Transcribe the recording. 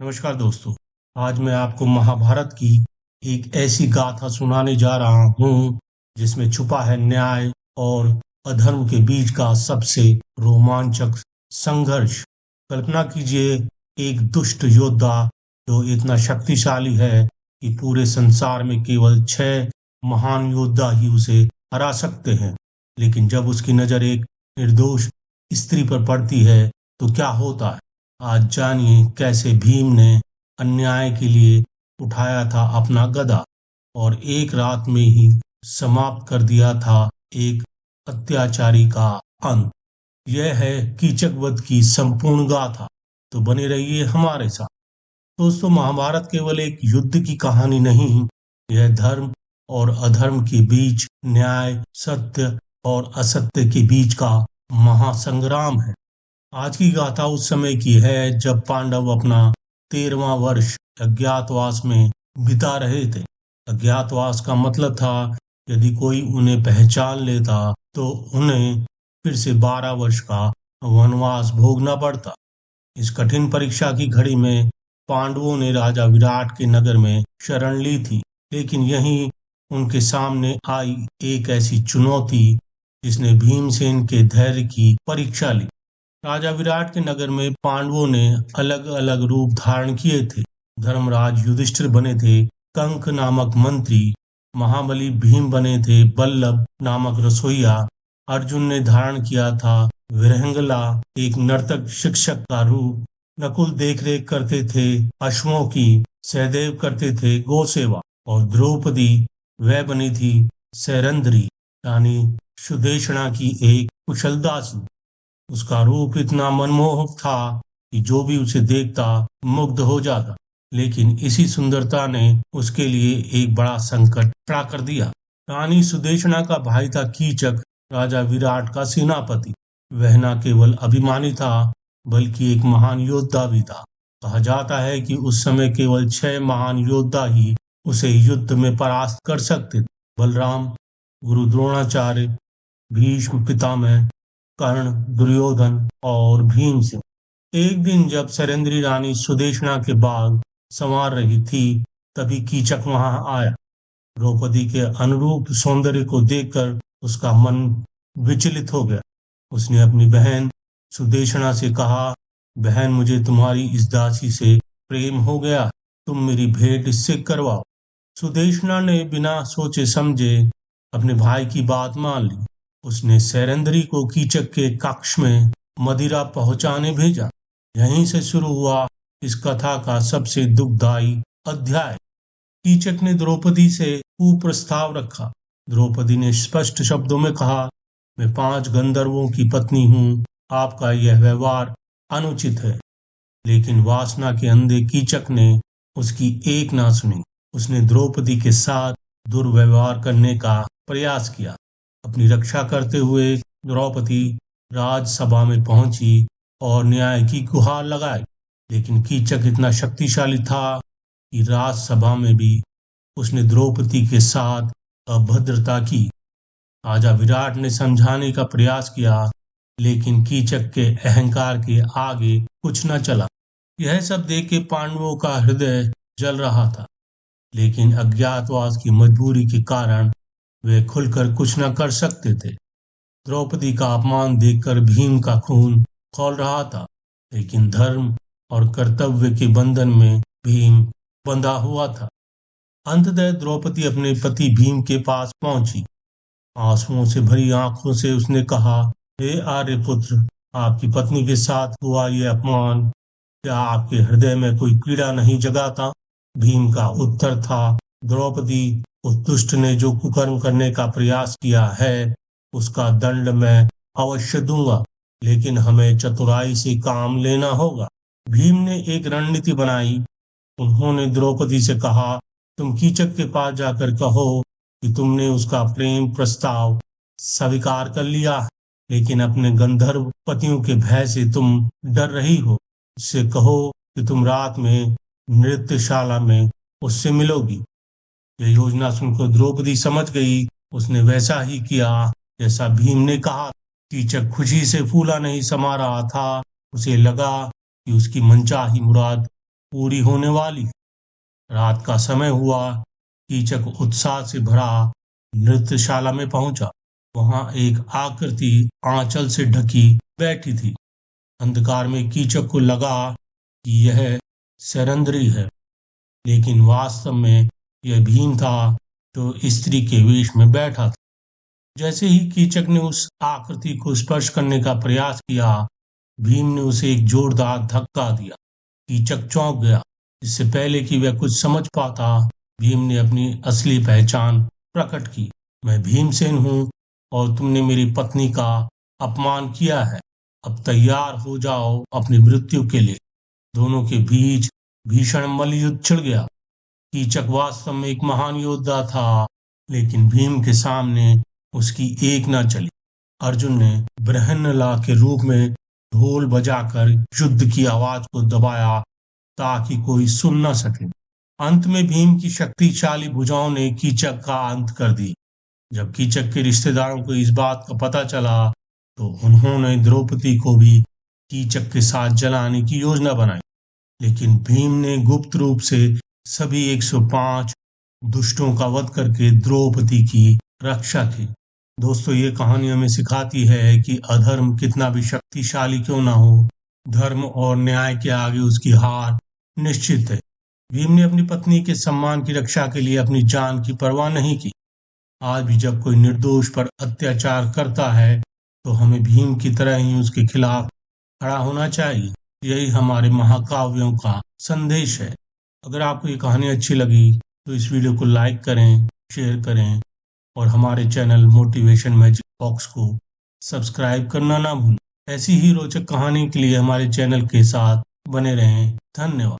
नमस्कार दोस्तों। आज मैं आपको महाभारत की एक ऐसी गाथा सुनाने जा रहा हूँ जिसमें छुपा है न्याय और अधर्म के बीच का सबसे रोमांचक संघर्ष। कल्पना कीजिए, एक दुष्ट योद्धा जो इतना शक्तिशाली है कि पूरे संसार में केवल 6 महान योद्धा ही उसे हरा सकते हैं। लेकिन जब उसकी नजर एक निर्दोष स्त्री पर पड़ती है तो क्या होता है। आज जानिए कैसे भीम ने अन्याय के लिए उठाया था अपना गदा और एक रात में ही समाप्त कर दिया था एक अत्याचारी का अंत। यह है कीचक वध की संपूर्ण गाथा। तो बने रहिए हमारे साथ। दोस्तों, महाभारत केवल एक युद्ध की कहानी नहीं, यह धर्म और अधर्म के बीच, न्याय, सत्य और असत्य के बीच का महासंग्राम है। आज की गाथा उस समय की है जब पांडव अपना 13वां वर्ष अज्ञातवास में बिता रहे थे। अज्ञातवास का मतलब था यदि कोई उन्हें पहचान लेता तो उन्हें फिर से 12 वर्ष का वनवास भोगना पड़ता। इस कठिन परीक्षा की घड़ी में पांडवों ने राजा विराट के नगर में शरण ली थी, लेकिन यहीं उनके सामने आई एक ऐसी चुनौती जिसने भीमसेन के धैर्य की परीक्षा ली। राजा विराट के नगर में पांडवों ने अलग अलग रूप धारण किए थे। धर्मराज युधिष्ठिर बने थे कंक नामक मंत्री, महाबली भीम बने थे बल्लभ नामक रसोइया, अर्जुन ने धारण किया था विरहंगला एक नर्तक शिक्षक का रूप, नकुल देखरेख करते थे अश्वों की, सहदेव करते थे गौ सेवा और द्रौपदी वह बनी थी सैरंध्री यानी सुदेशना की एक कुशल दासी। उसका रूप इतना मनमोहक था कि जो भी उसे देखता मुग्ध हो जाता। लेकिन इसी सुंदरता ने उसके लिए एक बड़ा संकट खड़ा कर दिया। रानी सुदेशना का भाई था कीचक, राजा विराट का सेनापति। वह न केवल अभिमानी था बल्कि एक महान योद्धा भी था। कहा जाता है कि उस समय केवल 6 महान योद्धा ही उसे युद्ध में परास्त कर सकते थे। बलराम, गुरु द्रोणाचार्य, भीष्म पितामह, कर्ण, दुर्योधन और भीमसेन। एक दिन जब सैरंध्री रानी सुदेशना के बाग संवार रही थी तभी कीचक वहां आया। द्रौपदी के अनुरूप सौंदर्य को देखकर उसका मन विचलित हो गया। उसने अपनी बहन सुदेशना से कहा, बहन, मुझे तुम्हारी इस दासी से प्रेम हो गया, तुम मेरी भेंट इससे करवाओ। सुदेशना ने बिना सोचे समझे अपने भाई की बात मान ली। उसने सैरंध्री को कीचक के कक्ष में मदिरा पहुंचाने भेजा। यहीं से शुरू हुआ इस कथा का सबसे दुखदायी अध्याय। कीचक ने द्रौपदी से कुप्रस्ताव रखा। द्रौपदी ने स्पष्ट शब्दों में कहा, मैं 5 गंधर्वों की पत्नी हूँ, आपका यह व्यवहार अनुचित है। लेकिन वासना के अंधे कीचक ने उसकी एक ना सुनी। उसने द्रौपदी के साथ दुर्व्यवहार करने का प्रयास किया। अपनी रक्षा करते हुए द्रौपदी राजसभा में पहुंची और न्याय की गुहार लगाई। लेकिन कीचक इतना शक्तिशाली था कि राजसभा में भी उसने द्रौपदी के साथ अभद्रता की। राजा विराट ने समझाने का प्रयास किया, लेकिन कीचक के अहंकार के आगे कुछ न चला। यह सब देख के पांडवों का हृदय जल रहा था, लेकिन अज्ञातवास की मजबूरी के कारण वे खुलकर कुछ न कर सकते थे। द्रौपदी का अपमान देखकर भीम का खून खौल रहा था, लेकिन धर्म और कर्तव्य के बंधन में भीम बंधा हुआ था। अंततः द्रौपदी अपने पति भीम के पास पहुंची। आंसुओं से भरी आंखों से उसने कहा, हे आर्यपुत्र, आपकी पत्नी के साथ हुआ यह अपमान क्या आपके हृदय में कोई पीड़ा नहीं जगाता? भीम का उत्तर था, द्रौपदी, उस दुष्ट ने जो कुकर्म करने का प्रयास किया है उसका दंड मैं अवश्य दूंगा, लेकिन हमें चतुराई से काम लेना होगा। भीम ने एक रणनीति बनाई। उन्होंने द्रौपदी से कहा, तुम कीचक के पास जाकर कहो कि तुमने उसका प्रेम प्रस्ताव स्वीकार कर लिया, लेकिन अपने गंधर्व पतियों के भय से तुम डर रही हो। उससे कहो कि तुम रात में नृत्यशाला में उससे मिलोगी। यह योजना सुनकर द्रौपदी समझ गई। उसने वैसा ही किया जैसा भीम ने कहा। कीचक खुशी से फूला नहीं समा रहा था। उसे लगा कि उसकी मनचाही मुराद पूरी होने वाली। रात का समय हुआ। कीचक उत्साह से भरा नृत्यशाला में पहुंचा। वहां एक आकृति आंचल से ढकी बैठी थी। अंधकार में कीचक को लगा कि यह सरंद्री है, लेकिन वास्तव में यह भीम था जो स्त्री के वेश में बैठा था। जैसे ही कीचक ने उस आकृति को स्पर्श करने का प्रयास किया, भीम ने उसे एक जोरदार धक्का दिया। कीचक चौंक गया। इससे पहले कि वह कुछ समझ पाता, भीम ने अपनी असली पहचान प्रकट की। मैं भीमसेन हूं और तुमने मेरी पत्नी का अपमान किया है। अब तैयार हो जाओ अपनी मृत्यु के लिए। दोनों के बीच भीषण मल्लयुद्ध छिड़ गया। कीचक वास्तव में एक महान योद्धा था, लेकिन भीम के सामने उसकी एक न चली। अर्जुन ने बृहन्नला के रूप में ढोल बजाकर युद्ध की आवाज को दबाया ताकि कोई सुन न सके। अंत में भीम की शक्तिशाली भुजाओं ने कीचक का अंत कर दी। जब कीचक के रिश्तेदारों को इस बात का पता चला, तो उन्होंने द्रौपदी को भी कीचक के साथ जलाने की योजना बनाई। लेकिन भीम ने गुप्त रूप से सभी 105 दुष्टों का वध करके द्रौपदी की रक्षा की। दोस्तों, ये कहानी हमें सिखाती है कि अधर्म कितना भी शक्तिशाली क्यों ना हो, धर्म और न्याय के आगे उसकी हार निश्चित है। भीम ने अपनी पत्नी के सम्मान की रक्षा के लिए अपनी जान की परवाह नहीं की। आज भी जब कोई निर्दोष पर अत्याचार करता है, तो हमें भीम की तरह ही उसके खिलाफ खड़ा होना चाहिए। यही हमारे महाकाव्यों का संदेश है। अगर आपको ये कहानी अच्छी लगी तो इस वीडियो को लाइक करें, शेयर करें और हमारे चैनल मोटिवेशन मैजिक बॉक्स को सब्सक्राइब करना ना भूलें। ऐसी ही रोचक कहानी के लिए हमारे चैनल के साथ बने रहें। धन्यवाद।